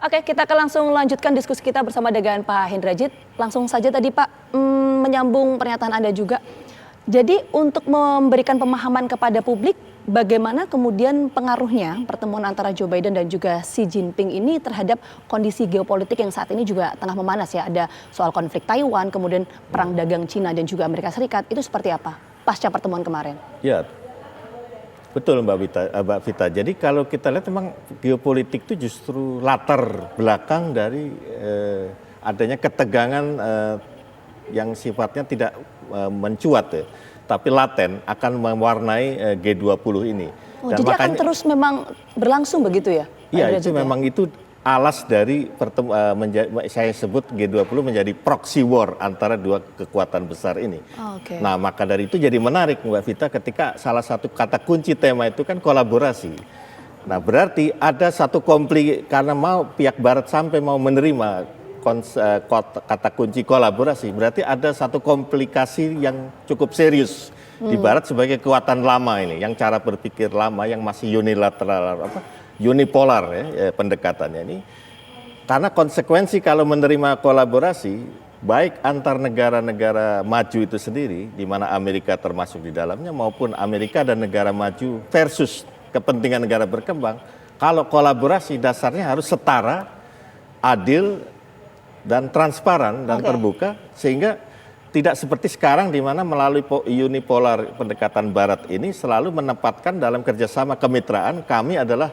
Oke, kita akan langsung lanjutkan diskusi kita bersama dengan Pak Hendrajit. Langsung saja tadi Pak, menyambung pernyataan Anda juga. Jadi untuk memberikan pemahaman kepada publik, bagaimana kemudian pengaruhnya pertemuan antara Joe Biden dan juga Xi Jinping ini terhadap kondisi geopolitik yang saat ini juga tengah memanas ya. Ada soal konflik Taiwan, kemudian perang dagang Cina dan juga Amerika Serikat. Itu seperti apa pasca pertemuan kemarin? Ya, betul Mbak Vita. Jadi kalau kita lihat memang geopolitik itu justru latar belakang dari adanya ketegangan yang sifatnya tidak mencuat ya, tapi laten akan mewarnai G20 ini. Oh, jadi akan terus memang berlangsung begitu ya? Iya, itu memang itu alas dari saya sebut G20 menjadi proxy war antara dua kekuatan besar ini. Oh, okay. Nah, maka dari itu jadi menarik Mbak Vita ketika salah satu kata kunci tema itu kan kolaborasi. Nah, berarti ada satu karena pihak Barat sampai mau menerima kata kunci kolaborasi, berarti ada satu komplikasi yang cukup serius di Barat sebagai kekuatan lama ini, yang cara berpikir lama, yang masih unipolar ya, pendekatannya ini. Karena konsekuensi kalau menerima kolaborasi, baik antar negara-negara maju itu sendiri, di mana Amerika termasuk di dalamnya, maupun Amerika dan negara maju versus kepentingan negara berkembang, kalau kolaborasi dasarnya harus setara, adil, dan transparan dan terbuka, sehingga tidak seperti sekarang di mana melalui unipolar pendekatan Barat ini selalu menempatkan dalam kerjasama kemitraan, kami adalah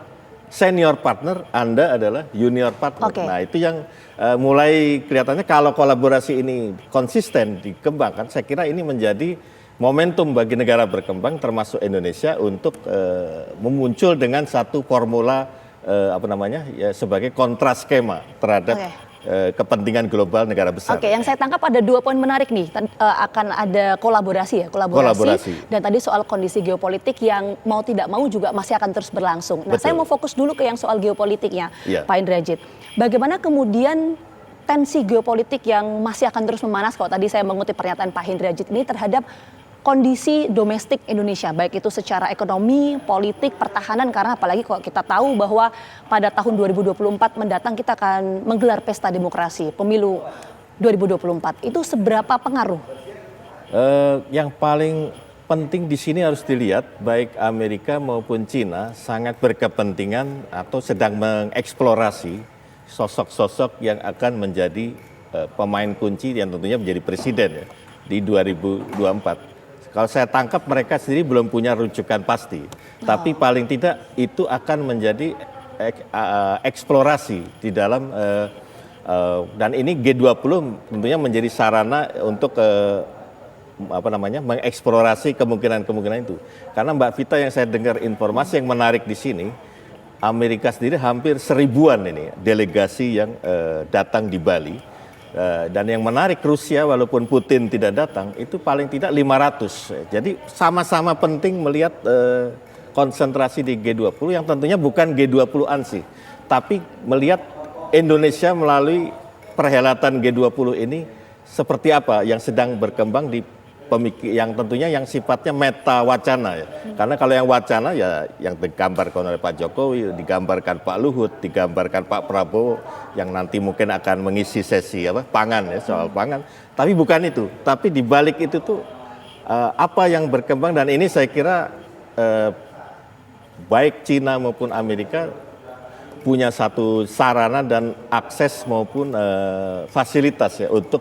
senior partner, Anda adalah junior partner. Nah itu yang mulai kelihatannya kalau kolaborasi ini konsisten dikembangkan, saya kira ini menjadi momentum bagi negara berkembang termasuk Indonesia untuk memuncul dengan satu formula sebagai kontraskema terhadap kepentingan global negara besar. Oke, yang saya tangkap ada 2 poin menarik nih, akan ada kolaborasi. Dan tadi soal kondisi geopolitik yang mau tidak mau juga masih akan terus berlangsung. Nah, saya mau fokus dulu ke yang soal geopolitiknya, Pak Hendrajit. Bagaimana kemudian tensi geopolitik yang masih akan terus memanas, kalau tadi saya mengutip pernyataan Pak Hendrajit ini terhadap kondisi domestik Indonesia, baik itu secara ekonomi, politik, pertahanan, karena apalagi kalau kita tahu bahwa pada tahun 2024 mendatang kita akan menggelar pesta demokrasi, pemilu 2024. Itu seberapa pengaruh? Yang paling penting di sini harus dilihat, baik Amerika maupun Cina sangat berkepentingan atau sedang mengeksplorasi sosok-sosok yang akan menjadi pemain kunci yang tentunya menjadi presiden ya, di 2024. Kalau saya tangkap mereka sendiri belum punya rujukan pasti, tapi paling tidak itu akan menjadi eksplorasi di dalam dan ini G20 tentunya menjadi sarana untuk mengeksplorasi kemungkinan-kemungkinan itu. Karena Mbak Vita, yang saya dengar informasi yang menarik di sini, Amerika sendiri hampir 1000-an ini delegasi yang datang di Bali. Dan yang menarik, Rusia walaupun Putin tidak datang itu paling tidak 500. Jadi sama-sama penting melihat konsentrasi di G20 yang tentunya bukan G20 ANSI, tapi melihat Indonesia melalui perhelatan G20 ini seperti apa yang sedang berkembang di yang tentunya yang sifatnya meta wacana ya. Karena kalau yang wacana ya yang digambarkan oleh Pak Jokowi, digambarkan Pak Luhut, digambarkan Pak Prabowo yang nanti mungkin akan mengisi sesi pangan ya, soal pangan. Tapi bukan itu. Tapi di balik itu tuh apa yang berkembang, dan ini saya kira baik Cina maupun Amerika punya satu sarana dan akses maupun fasilitas ya untuk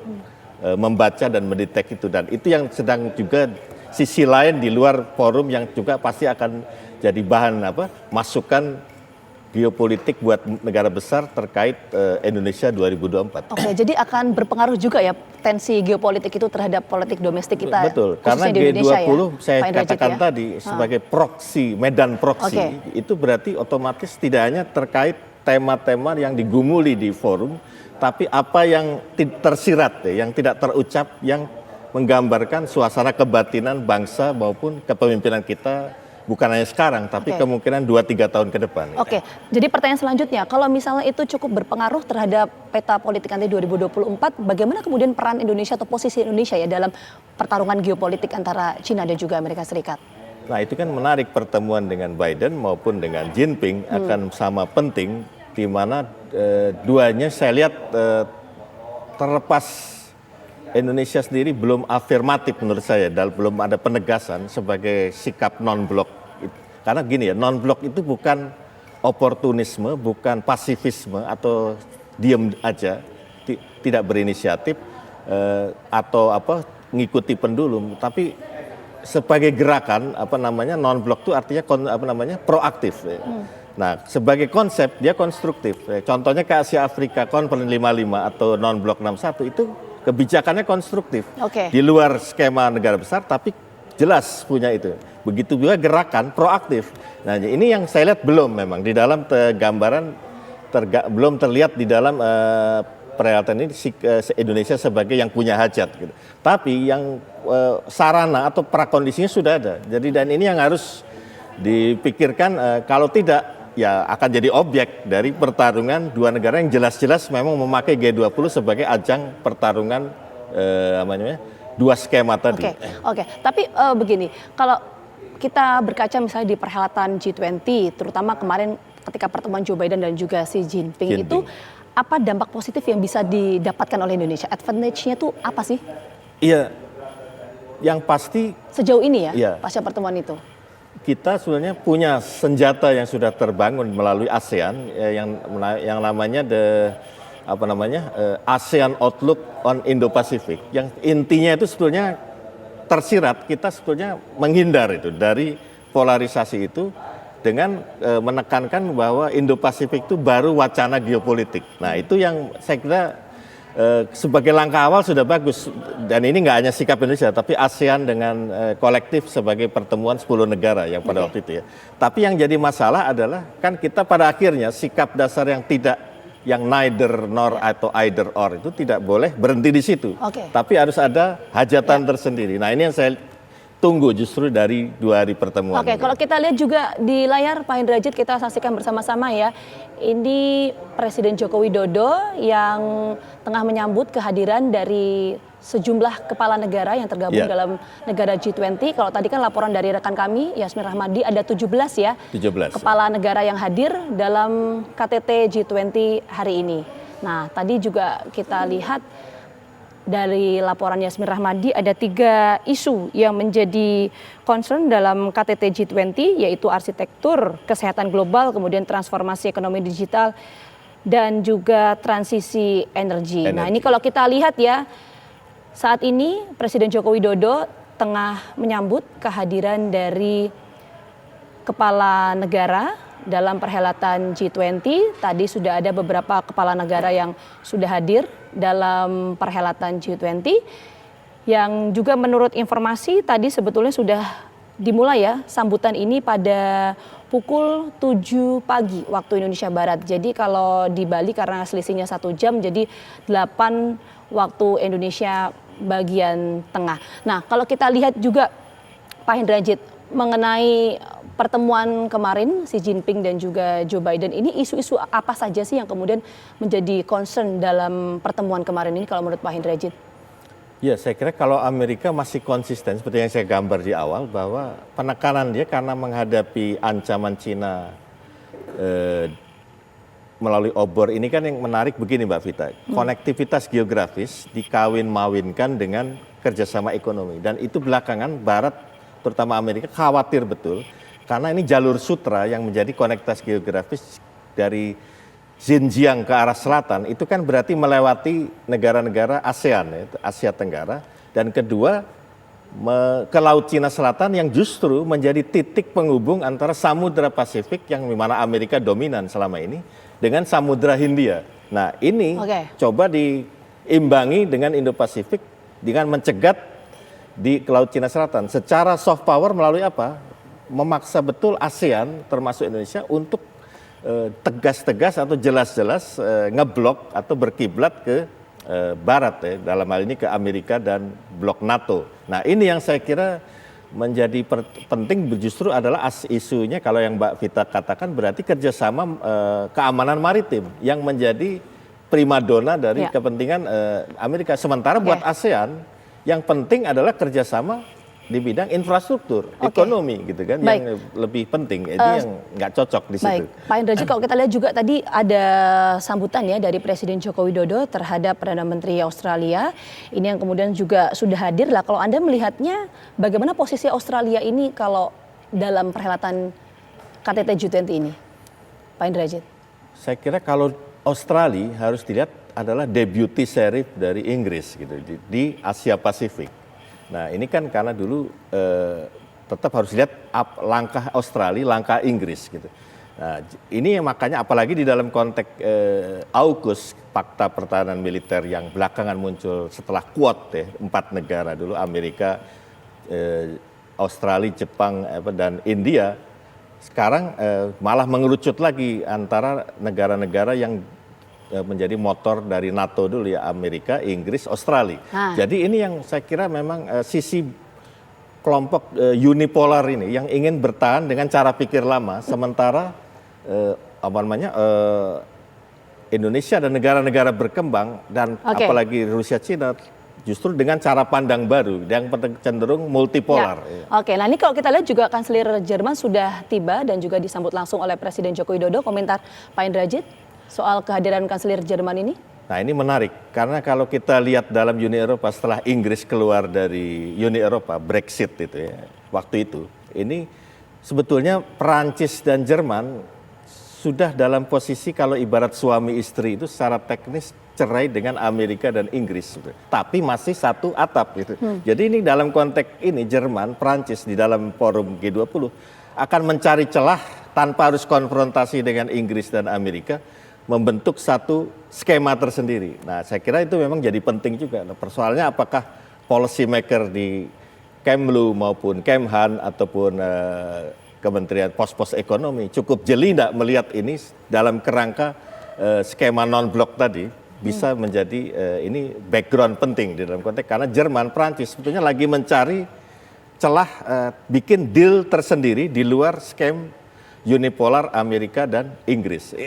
membaca dan mendetek itu, dan itu yang sedang juga sisi lain di luar forum yang juga pasti akan jadi bahan masukan geopolitik buat negara besar terkait Indonesia 2024. Oke, jadi akan berpengaruh juga ya tensi geopolitik itu terhadap politik domestik kita. Betul, karena G20 ya, saya katakan ya? Tadi sebagai proksi, medan proksi, itu berarti otomatis tidak hanya terkait tema-tema yang digumuli di forum, tapi apa yang tersirat, yang tidak terucap, yang menggambarkan suasana kebatinan bangsa maupun kepemimpinan kita, bukan hanya sekarang, tapi kemungkinan 2-3 tahun ke depan. Oke, jadi pertanyaan selanjutnya, kalau misalnya itu cukup berpengaruh terhadap peta politik nanti 2024, bagaimana kemudian peran Indonesia atau posisi Indonesia ya dalam pertarungan geopolitik antara Cina dan juga Amerika Serikat? Nah itu kan menarik, pertemuan dengan Biden maupun dengan Jinping akan sama penting di mana duanya saya lihat terlepas Indonesia sendiri belum afirmatif menurut saya, dan belum ada penegasan sebagai sikap non-blok. Karena gini ya, non-blok itu bukan oportunisme, bukan pasifisme atau diem aja, tidak berinisiatif atau ngikuti pendulum, tapi sebagai gerakan non-blok itu artinya proaktif. Nah, sebagai konsep dia konstruktif. Contohnya ke Asia Afrika Conference 55 atau non-blok 61 itu kebijakannya konstruktif. Di luar skema negara besar tapi jelas punya itu. Begitu juga gerakan proaktif. Nah, ini yang saya lihat belum memang di dalam gambaran belum terlihat di dalam perhelatan ini Indonesia sebagai yang punya hajat gitu. Tapi yang sarana atau prakondisinya sudah ada. Jadi dan ini yang harus dipikirkan, kalau tidak ya akan jadi objek dari pertarungan dua negara yang jelas-jelas memang memakai G20 sebagai ajang pertarungan dua skema tadi. Oke. Tapi begini, kalau kita berkaca misalnya di perhelatan G20, terutama kemarin ketika pertemuan Joe Biden dan juga Xi Jinping. Itu apa dampak positif yang bisa didapatkan oleh Indonesia? Advantage-nya tuh apa sih? Iya, yang pasti sejauh ini ya, pasca pertemuan itu. Kita sebenarnya punya senjata yang sudah terbangun melalui ASEAN yang namanya ASEAN Outlook on Indo-Pacific. Yang intinya itu sebetulnya tersirat, kita sebetulnya menghindar itu dari polarisasi itu dengan menekankan bahwa Indo-Pasifik itu baru wacana geopolitik. Nah, itu yang saya kira sebagai langkah awal sudah bagus. Dan ini nggak hanya sikap Indonesia, tapi ASEAN dengan kolektif sebagai pertemuan 10 negara yang pada waktu itu ya. Tapi yang jadi masalah adalah kan kita pada akhirnya sikap dasar yang tidak, yang neither nor atau either or itu tidak boleh berhenti di situ. Tapi harus ada hajatan tersendiri. Nah, ini yang saya tunggu justru dari 2 hari pertemuan. Kalau kita lihat juga di layar Pak Hendrajit, kita saksikan bersama-sama ya. Ini Presiden Joko Widodo yang tengah menyambut kehadiran dari sejumlah kepala negara yang tergabung dalam negara G20. Kalau tadi kan laporan dari rekan kami Yasmin Rahmadi ada 17 ya. 17 kepala negara yang hadir dalam KTT G20 hari ini. Nah, tadi juga kita lihat dari laporan Yasmin Rahmadi ada 3 isu yang menjadi concern dalam KTT G20, yaitu arsitektur, kesehatan global, kemudian transformasi ekonomi digital, dan juga transisi energi. Nah, ini kalau kita lihat ya, saat ini Presiden Joko Widodo tengah menyambut kehadiran dari kepala negara dalam perhelatan G20. Tadi sudah ada beberapa kepala negara yang sudah hadir dalam perhelatan G20, yang juga menurut informasi tadi sebetulnya sudah dimulai ya sambutan ini pada pukul 7 pagi waktu Indonesia Barat. Jadi kalau di Bali karena selisihnya 1 jam, jadi 8 waktu Indonesia bagian tengah. Nah, kalau kita lihat juga Pak Hendrajit mengenai pertemuan kemarin Xi Jinping dan juga Joe Biden, ini isu-isu apa saja sih yang kemudian menjadi concern dalam pertemuan kemarin ini kalau menurut Pak Hendrajit? Ya, saya kira kalau Amerika masih konsisten seperti yang saya gambar di awal, bahwa penekanan dia karena menghadapi ancaman Cina melalui obor ini kan yang menarik begini Mbak Vita, konektivitas geografis dikawin-mawinkan dengan kerjasama ekonomi, dan itu belakangan Barat terutama Amerika khawatir betul karena ini jalur sutra yang menjadi konektivitas geografis dari Xinjiang ke arah selatan itu kan berarti melewati negara-negara ASEAN ya, Asia Tenggara, dan kedua ke Laut Cina Selatan yang justru menjadi titik penghubung antara Samudra Pasifik yang dimana Amerika dominan selama ini dengan Samudra Hindia. Nah, ini coba diimbangi dengan Indo-Pasifik dengan mencegat di Laut Cina Selatan secara soft power melalui apa? Memaksa betul ASEAN termasuk Indonesia untuk tegas-tegas atau jelas-jelas ngeblok atau berkiblat ke Barat ya, dalam hal ini ke Amerika dan blok NATO. Nah, ini yang saya kira menjadi penting justru adalah isunya kalau yang Mbak Vita katakan berarti kerjasama keamanan maritim yang menjadi primadona dari kepentingan Amerika. Sementara buat ASEAN yang penting adalah kerjasama di bidang infrastruktur, ekonomi gitu kan, yang lebih penting. Itu yang nggak cocok di situ. Baik, Pak Indrajit, kalau kita lihat juga tadi ada sambutan ya dari Presiden Joko Widodo terhadap Perdana Menteri Australia. Ini yang kemudian juga sudah hadir lah. Kalau Anda melihatnya bagaimana posisi Australia ini kalau dalam perhelatan KTT G20 ini, Pak Indrajit? Saya kira kalau Australia harus dilihat adalah deputy sheriff dari Inggris gitu di Asia Pasifik. Nah ini kan karena dulu tetap harus lihat langkah Australia, langkah Inggris gitu. Nah ini yang makanya apalagi di dalam konteks AUKUS, Fakta Pertahanan Militer yang belakangan muncul setelah Quad ya, 4 negara dulu, Amerika, Australia, Jepang dan India, sekarang malah mengerucut lagi antara negara-negara yang menjadi motor dari NATO dulu ya, Amerika, Inggris, Australia. Jadi ini yang saya kira memang sisi kelompok unipolar ini yang ingin bertahan dengan cara pikir lama, sementara Indonesia dan negara-negara berkembang dan apalagi Rusia, Cina justru dengan cara pandang baru yang cenderung multipolar. Oke, nah ini kalau kita lihat juga Kanselir Jerman sudah tiba dan juga disambut langsung oleh Presiden Joko Widodo. Komentar Pak Indrajit soal kehadiran Kanselir Jerman ini? Nah ini menarik, karena kalau kita lihat dalam Uni Eropa setelah Inggris keluar dari Uni Eropa, Brexit itu ya, waktu itu, ini sebetulnya Perancis dan Jerman sudah dalam posisi kalau ibarat suami istri itu secara teknis cerai dengan Amerika dan Inggris. Tapi masih satu atap gitu. Jadi ini dalam konteks ini Jerman, Perancis di dalam forum G20 akan mencari celah tanpa harus konfrontasi dengan Inggris dan Amerika, membentuk satu skema tersendiri. Nah, saya kira itu memang jadi penting juga. Nah, persoalannya apakah policy maker di Kemlu maupun Kemhan ataupun Kementerian Pos-Pos Ekonomi cukup jeli tidak melihat ini dalam kerangka skema non-blok tadi bisa menjadi ini background penting di dalam konteks karena Jerman, Prancis sebetulnya lagi mencari celah bikin deal tersendiri di luar skema unipolar Amerika dan Inggris.